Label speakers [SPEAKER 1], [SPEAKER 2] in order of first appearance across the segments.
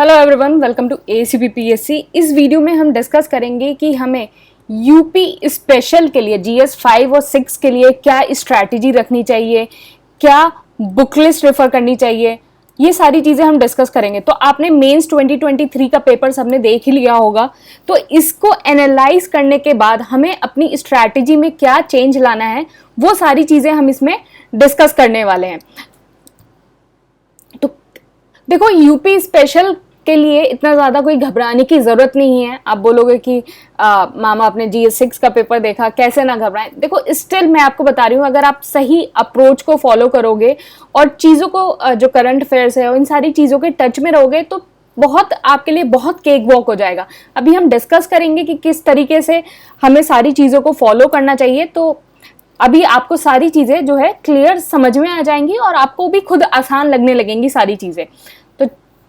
[SPEAKER 1] Hello everyone, welcome to ACPPSC। इस video में हम डिस्कस करेंगे कि हमें यूपी स्पेशल के लिए GS 5 और 6 के लिए क्या स्ट्रैटेजी रखनी चाहिए, क्या बुक लिस्ट रेफर करनी चाहिए, ये सारी चीज़ें हम डिस्कस करेंगे। तो आपने मेंस 2023 का पेपर सबने देख ही लिया होगा, तो इसको एनालाइज करने के बाद हमें अपनी स्ट्रैटेजी में क्या चेंज लाना है, वो सारी चीज़ें हम इसमें डिस्कस करने वाले हैं। तो देखो, यूपी स्पेशल के लिए इतना ज़्यादा कोई घबराने की ज़रूरत नहीं है। आप बोलोगे कि मामा आपने GS 6 का पेपर देखा, कैसे ना घबराएं। देखो, स्टिल मैं आपको बता रही हूँ, अगर आप सही अप्रोच को फॉलो करोगे और चीज़ों को जो करंट अफेयर्स है इन सारी चीज़ों के टच में रहोगे तो बहुत आपके लिए बहुत केक वॉक हो जाएगा। अभी हम डिस्कस करेंगे कि किस तरीके से हमें सारी चीज़ों को फॉलो करना चाहिए। तो अभी आपको सारी चीज़ें जो है क्लियर समझ में आ जाएंगी और आपको भी खुद आसान लगने लगेंगी सारी चीज़ें। तो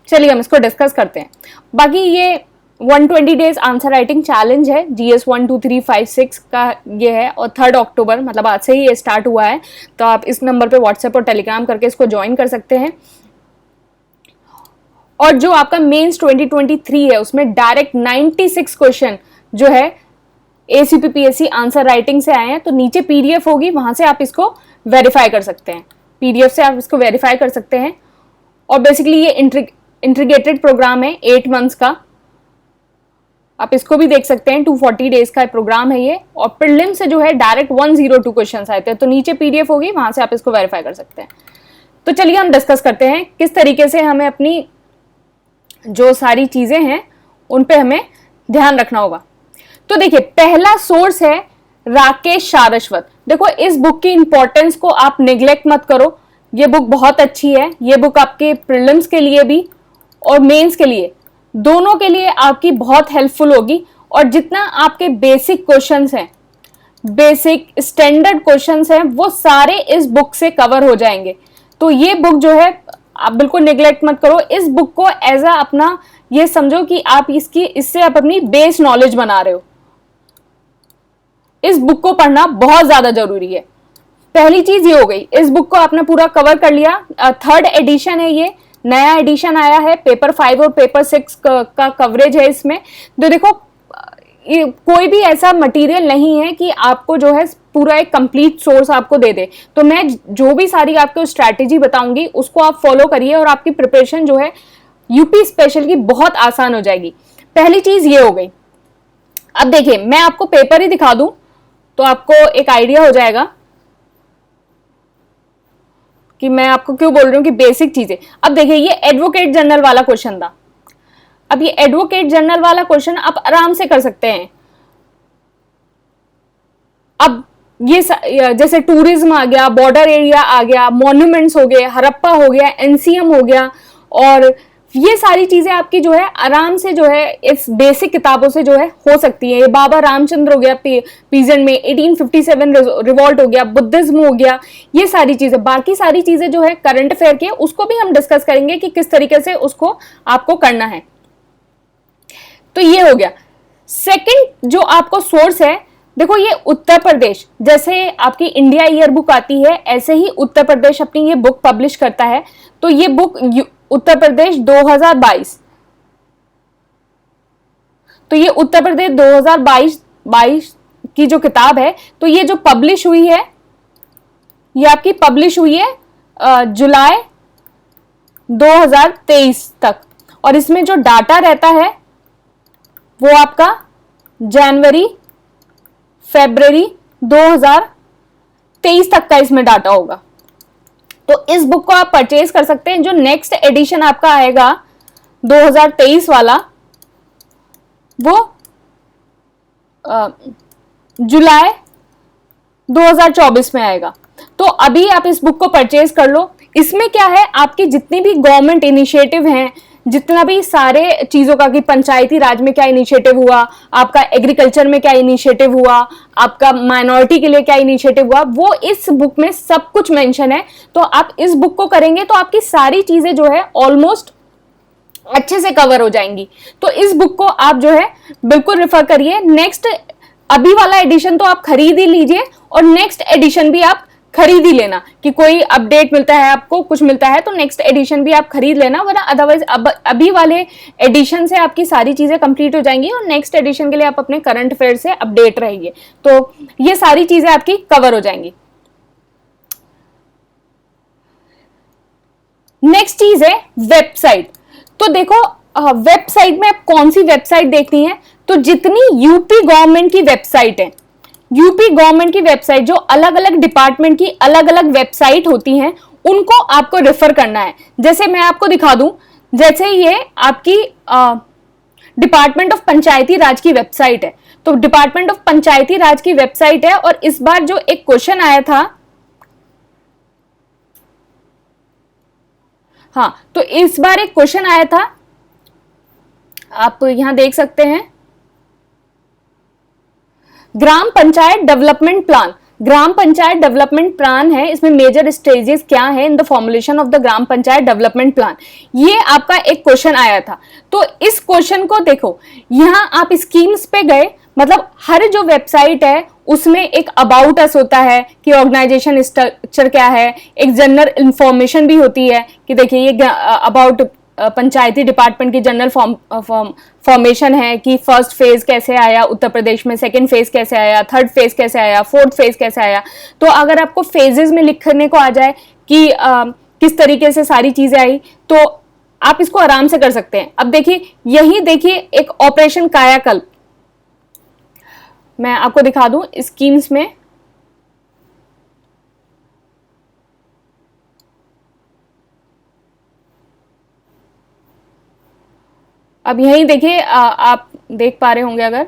[SPEAKER 1] चलिए हम इसको डिस्कस करते हैं। बाकी ये 120 डेज आंसर राइटिंग चैलेंज है, GS 1 2 3 5 6 का ये है और 3 अक्टूबर मतलब आज से ही ये स्टार्ट हुआ है। तो आप इस नंबर पे व्हाट्सएप और टेलीग्राम करके इसको ज्वाइन कर सकते हैं। और जो आपका मेंस 2023 है उसमें डायरेक्ट 96 क्वेश्चन जो है ACPPSC आंसर राइटिंग से आए हैं। तो नीचे PDF होगी, वहां से आप इसको वेरीफाई कर सकते हैं। PDF से आप इसको वेरीफाई कर सकते हैं। और बेसिकली ये इंटीग्रेटेड प्रोग्राम है 8 मंथ्स का, आप इसको भी देख सकते हैं। 240 डेज का प्रोग्राम है ये। और प्रीलिम से जो है डायरेक्ट 102 क्वेश्चन आए थे। तो नीचे PDF होगी, वहां से आप इसको वेरीफाई कर सकते हैं। तो चलिए हम डिस्कस करते हैं किस तरीके से हमें अपनी जो सारी चीजें हैं उन पे हमें ध्यान रखना होगा। तो देखिए, पहला सोर्स है राकेश सारस्वत। देखो, इस बुक की इंपॉर्टेंस को आप निग्लेक्ट मत करो। ये बुक बहुत अच्छी है। ये बुक आपके प्रीलिम्स के लिए भी और मेंस के लिए, दोनों के लिए आपकी बहुत हेल्पफुल होगी। और जितना आपके बेसिक क्वेश्चंस हैं, बेसिक स्टैंडर्ड क्वेश्चंस हैं, वो सारे इस बुक से कवर हो जाएंगे। तो ये बुक जो है आप बिल्कुल निग्लेक्ट मत करो। इस बुक को एज अ अपना ये समझो कि आप इससे आप अपनी बेस नॉलेज बना रहे हो। इस बुक को पढ़ना बहुत ज्यादा जरूरी है। पहली चीज ये हो गई, इस बुक को आपने पूरा कवर कर लिया। 3rd एडिशन है, ये नया एडिशन आया है। पेपर 5 और पेपर 6 का कवरेज है इसमें। तो देखो, कोई भी ऐसा मटेरियल नहीं है कि आपको जो है पूरा एक कंप्लीट सोर्स आपको दे दे। तो मैं जो भी सारी आपको स्ट्रैटेजी बताऊंगी उसको आप फॉलो करिए और आपकी प्रिपरेशन जो है यूपी स्पेशल की बहुत आसान हो जाएगी। पहली चीज ये हो गई। अब देखिए, मैं आपको पेपर ही दिखा दूं तो आपको एक आइडिया हो जाएगा कि मैं आपको क्यों बोल रही हूं कि बेसिक चीजें। अब देखिए, ये एडवोकेट जनरल वाला क्वेश्चन था। अब ये एडवोकेट जनरल वाला क्वेश्चन आप आराम से कर सकते हैं। अब ये जैसे टूरिज्म आ गया, बॉर्डर एरिया आ गया, मॉन्यूमेंट्स हो गए, हड़प्पा हो गया, NCM हो गया, और ये सारी चीजें आपकी जो है आराम से जो है इस बेसिक किताबों से जो है हो सकती है। ये बाबा रामचंद्र हो गया पीजेंट में, 1857 रिवॉल्ट हो गया, बुद्धिज्म हो गया, ये सारी चीजें। बाकी सारी चीजें जो है करंट अफेयर की, उसको भी हम डिस्कस करेंगे कि किस तरीके से उसको आपको करना है। तो ये हो गया। सेकंड जो आपको सोर्स है, देखो, ये उत्तर प्रदेश, जैसे आपकी इंडिया ईयर बुक आती है ऐसे ही उत्तर प्रदेश अपनी ये बुक पब्लिश करता है। तो ये बुक उत्तर प्रदेश 2022, तो ये उत्तर प्रदेश 2022 की जो किताब है, तो ये जो पब्लिश हुई है, ये आपकी पब्लिश हुई है जुलाई 2023 तक। और इसमें जो डाटा रहता है वो आपका जनवरी फरवरी 2023 तक का इसमें डाटा होगा। तो इस बुक को आप परचेज कर सकते हैं। जो नेक्स्ट एडिशन आपका आएगा 2023 वाला, वो जुलाई 2024 में आएगा। तो अभी आप इस बुक को परचेज कर लो। इसमें क्या है, आपकी जितनी भी गवर्नमेंट इनिशिएटिव हैं, जितना भी सारे चीजों का, कि पंचायती राज में क्या इनिशिएटिव हुआ, आपका एग्रीकल्चर में क्या इनिशिएटिव हुआ, आपका माइनॉरिटी के लिए क्या इनिशिएटिव हुआ, वो इस बुक में सब कुछ मेंशन है। तो आप इस बुक को करेंगे तो आपकी सारी चीजें जो है ऑलमोस्ट अच्छे से कवर हो जाएंगी। तो इस बुक को आप जो है बिल्कुल रेफर करिए। नेक्स्ट अभी वाला एडिशन तो आप खरीद ही लीजिए और नेक्स्ट एडिशन भी आप खरीद ही लेना कि कोई अपडेट मिलता है आपको, कुछ मिलता है तो नेक्स्ट एडिशन भी आप खरीद लेना, वरना अदरवाइज अभी वाले एडिशन से आपकी सारी चीजें कंप्लीट हो जाएंगी और नेक्स्ट एडिशन के लिए आप अपने करंट अफेयर से अपडेट रहेंगे, तो ये सारी चीजें आपकी कवर हो जाएंगी। नेक्स्ट चीज है वेबसाइट। तो देखो वेबसाइट में आप कौन सी वेबसाइट देखनी है, तो जितनी यूपी गवर्नमेंट की वेबसाइट है, यूपी गवर्नमेंट की वेबसाइट, जो अलग अलग डिपार्टमेंट की अलग अलग वेबसाइट होती हैं, उनको आपको रेफर करना है। जैसे मैं आपको दिखा दूं, जैसे ये आपकी डिपार्टमेंट ऑफ पंचायती राज की वेबसाइट है, तो डिपार्टमेंट ऑफ पंचायती राज की वेबसाइट है, और इस बार जो एक क्वेश्चन आया था, हाँ, तो इस बार एक क्वेश्चन आया था, आप यहां देख सकते हैं, ग्राम पंचायत डेवलपमेंट प्लान। ग्राम पंचायत डेवलपमेंट प्लान है, इसमें मेजर स्टेजेस क्या है in the formulation of the gram panchayat development plan, ये आपका एक क्वेश्चन आया था। तो इस क्वेश्चन को देखो, यहां आप स्कीम्स पे गए, मतलब हर जो वेबसाइट है उसमें एक अबाउट अस होता है कि ऑर्गेनाइजेशन स्ट्रक्चर क्या है, एक जनरल इंफॉर्मेशन भी होती है कि देखिए ये अबाउट पंचायती डिपार्टमेंट की जनरल फॉर्मेशन है कि फर्स्ट फेज कैसे आया उत्तर प्रदेश में, सेकंड फेज कैसे आया, थर्ड फेज कैसे आया, फोर्थ फेज कैसे आया। तो अगर आपको फेजेस में लिखने को आ जाए कि किस तरीके से सारी चीजें आई, तो आप इसको आराम से कर सकते हैं। अब देखिए, यही देखिए एक ऑपरेशन कायाकल्प, मैं आपको दिखा दूं स्कीम्स में, अब यही देखिए आप देख पा रहे होंगे अगर,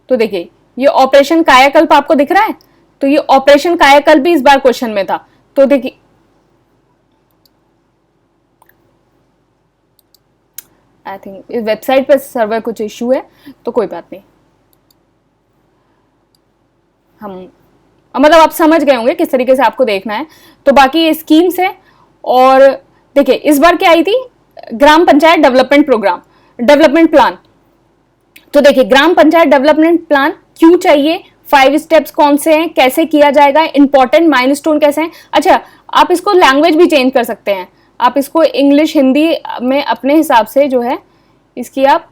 [SPEAKER 1] तो देखिए ये ऑपरेशन कायाकल्प आपको दिख रहा है, तो ये ऑपरेशन कायाकल्प भी इस बार क्वेश्चन में था। तो देखिए आई थिंक इस वेबसाइट पर सर्वर कुछ इश्यू है, तो कोई बात नहीं, हम मतलब आप समझ गए होंगे किस तरीके से आपको देखना है। तो बाकी ये स्कीम्स है, और देखिए इस बार क्या आई थी, ग्राम पंचायत डेवलपमेंट प्लान। तो देखिए ग्राम पंचायत डेवलपमेंट प्लान क्यों चाहिए, 5 स्टेप्स कौन से हैं, कैसे किया जाएगा, इंपॉर्टेंट माइलस्टोन कैसे हैं। अच्छा, आप इसको लैंग्वेज भी चेंज कर सकते हैं, आप इसको इंग्लिश हिंदी में अपने हिसाब से जो है इसकी आप,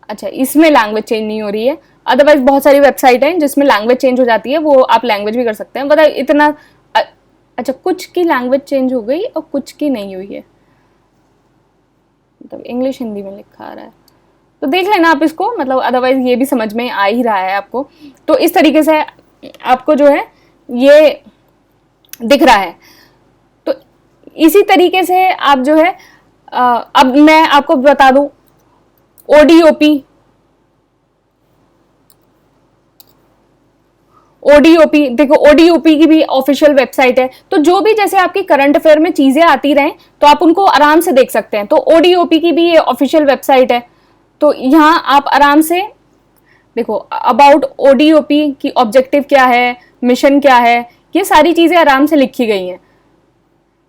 [SPEAKER 1] अच्छा इसमें लैंग्वेज चेंज नहीं हो रही है, अदरवाइज बहुत सारी वेबसाइट हैं जिसमें लैंग्वेज चेंज हो जाती है, वो आप लैंग्वेज भी कर सकते हैं, मतलब इतना अच्छा कुछ की लैंग्वेज चेंज हो गई और कुछ की नहीं हुई है, मतलब इंग्लिश हिंदी में लिखा आ रहा है, तो देख लेना आप इसको, मतलब अदरवाइज ये भी समझ में आ ही रहा है आपको। तो इस तरीके से आपको जो है ये दिख रहा है। तो इसी तरीके से आप जो है अब मैं आपको बता दूं ओडीओपी, देखो ओडीओपी की भी ऑफिशियल वेबसाइट है, तो जो भी जैसे आपकी करंट अफेयर में चीजें आती रहें तो आप उनको आराम से देख सकते हैं। तो ओडीओपी की भी ये ऑफिशियल वेबसाइट है, तो यहाँ आप आराम से देखो अबाउट ओडीओपी की ऑब्जेक्टिव क्या है, मिशन क्या है, ये सारी चीजें आराम से लिखी गई हैं।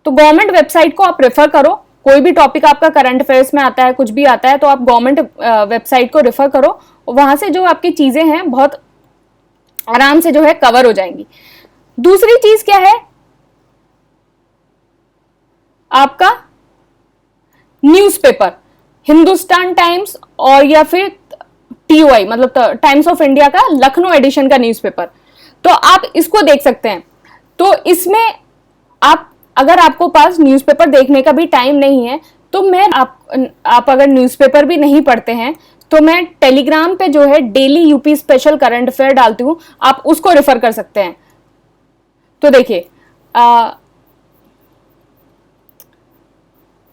[SPEAKER 1] तो गवर्नमेंट वेबसाइट को आप रेफर करो, कोई भी टॉपिक आपका करंट अफेयर्स में आता है, कुछ भी आता है, तो आप गवर्नमेंट वेबसाइट को रेफर करो, वहां से जो आपकी चीजें हैं बहुत आराम से जो है कवर हो जाएंगी। दूसरी चीज क्या है, आपका न्यूज़पेपर, हिंदुस्तान टाइम्स और या फिर टीओआई मतलब टाइम्स ऑफ इंडिया का लखनऊ एडिशन का न्यूज़पेपर, तो आप इसको देख सकते हैं। तो इसमें आप अगर आपको पास न्यूज़पेपर देखने का भी टाइम नहीं है, तो मैं आप अगर न्यूज़पेपर भी नहीं पढ़ते हैं तो मैं टेलीग्राम पे जो है daily UP special current affair डालती हूँ, आप उसको रेफर कर सकते हैं। तो देखिए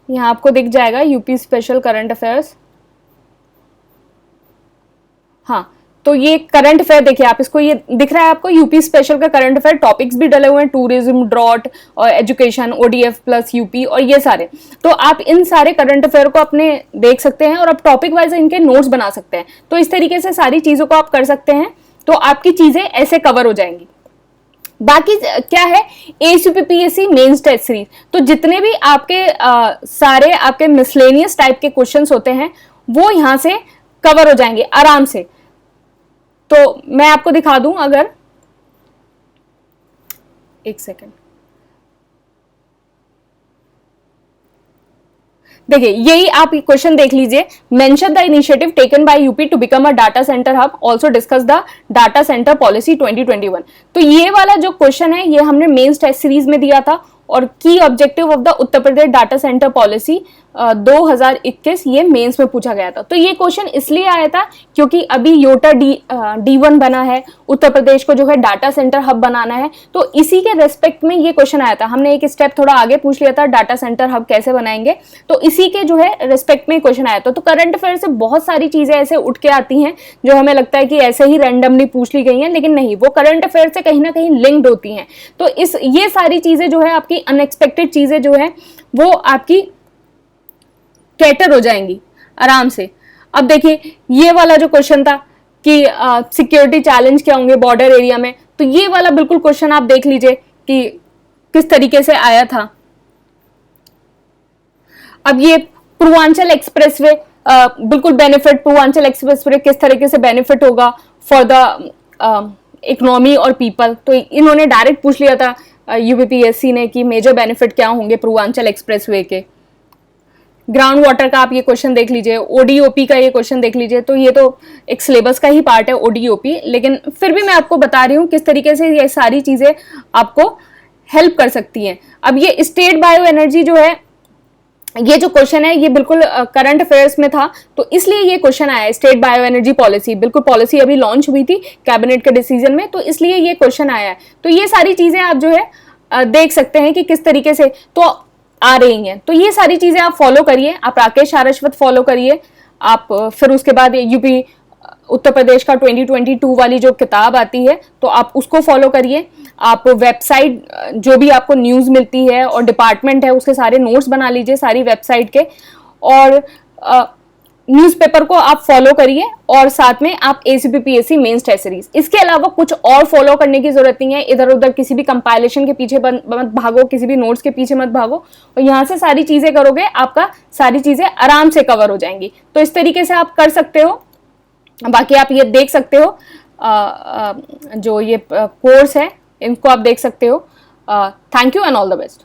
[SPEAKER 1] यहां आपको दिख जाएगा यूपी स्पेशल करंट अफेयर्स, हाँ, तो ये करंट अफेयर देखिए आप इसको, ये दिख रहा है आपको यूपी स्पेशल का करंट अफेयर, टॉपिक्स भी डले हुए हैं, टूरिज्म, ड्रॉट और एजुकेशन, ओडीएफ प्लस यूपी और ये सारे। तो आप इन सारे करंट अफेयर को अपने देख सकते हैं और आप टॉपिक वाइज इनके नोट्स बना सकते हैं। तो इस तरीके से सारी चीजों को आप कर सकते हैं, तो आपकी चीजें ऐसे कवर हो जाएंगी। बाकी क्या है, एसीपीपीएससी मेंस टेस्ट सीरीज, तो जितने भी आपके सारे आपके मिसलेनियस टाइप के क्वेश्चंस होते हैं वो यहां से कवर हो जाएंगे आराम से। तो मैं आपको दिखा दूं, अगर एक सेकेंड, देखिए यही आप क्वेश्चन देख लीजिए, mention the initiative taken by UP to become a data centre hub, also discuss the data centre policy 2021। तो ये वाला जो क्वेश्चन है ये हमने मेंस टेस्ट सीरीज में दिया था, और की objective of the Uttar Pradesh data centre policy 2021 ये मेंस में पूछा गया था। तो ये क्वेश्चन इसलिए आया था क्योंकि अभी योटा D1 बना है, उत्तर प्रदेश को जो है डाटा सेंटर हब बनाना है, तो इसी के रेस्पेक्ट में ये क्वेश्चन आया था। हमने एक स्टेप थोड़ा आगे पूछ लिया था, डाटा सेंटर हब कैसे बनाएंगे, तो इसी के जो है रेस्पेक्ट में क्वेश्चन आया था। तो करंट अफेयर से बहुत सारी चीजें ऐसे उठ के आती हैं जो हमें लगता है कि ऐसे ही रैंडमली पूछ ली गई हैं, लेकिन नहीं, वो करंट अफेयर से कहीं ना कहीं लिंक्ड होती हैं। तो ये सारी चीजें जो है आपकी अनएक्सपेक्टेड चीजें जो है वो आपकी कैटर हो जाएंगी आराम से। अब देखिए ये वाला जो क्वेश्चन था कि सिक्योरिटी चैलेंज क्या होंगे बॉर्डर एरिया में, तो ये वाला बिल्कुल क्वेश्चन आप देख लीजिए कि किस तरीके से आया था। अब ये पूर्वांचल एक्सप्रेसवे, बिल्कुल बेनिफिट, पूर्वांचल एक्सप्रेसवे किस तरीके से बेनिफिट होगा फॉर द इकोनॉमी और पीपल, तो इन्होंने डायरेक्ट पूछ लिया था यूपीपीएससी ने कि मेजर बेनिफिट क्या होंगे पूर्वांचल एक्सप्रेसवे के। ग्राउंड वाटर का आप ये क्वेश्चन देख लीजिए, ओडीओपी का ये क्वेश्चन देख लीजिए, तो ये तो एक सिलेबस का ही पार्ट है ओडीओपी, लेकिन फिर भी मैं आपको बता रही हूँ किस तरीके से ये सारी चीजें आपको हेल्प कर सकती हैं। अब ये स्टेट बायो एनर्जी जो है, ये जो क्वेश्चन है ये बिल्कुल करंट अफेयर्स में था, तो इसलिए ये क्वेश्चन आया है। स्टेट बायो एनर्जी पॉलिसी, बिल्कुल पॉलिसी अभी लॉन्च हुई थी कैबिनेट के डिसीजन में, तो इसलिए ये क्वेश्चन आया है। तो ये सारी चीजें आप जो है देख सकते हैं कि किस तरीके से तो आ रही हैं। तो ये सारी चीजें आप फॉलो करिए, आप राकेश सारस्वत फॉलो करिए, आप फिर उसके बाद यूपी उत्तर प्रदेश का 2022 वाली जो किताब आती है तो आप उसको फॉलो करिए। आप वेबसाइट जो भी आपको न्यूज़ मिलती है और डिपार्टमेंट है उसके सारे नोट्स बना लीजिए सारी वेबसाइट के, और न्यूज़पेपर को आप फॉलो करिए, और साथ में आप ACPPSC मेंस टेस्ट सीरीज, इसके अलावा कुछ और फॉलो करने की जरूरत नहीं है। इधर उधर किसी भी कंपाइलेशन के पीछे मत भागो, किसी भी नोट्स के पीछे मत भागो, और यहाँ से सारी चीजें करोगे आपका सारी चीजें आराम से कवर हो जाएंगी। तो इस तरीके से आप कर सकते हो। बाकी आप ये देख सकते हो जो ये कोर्स है इनको आप देख सकते हो। Thank you and all the best.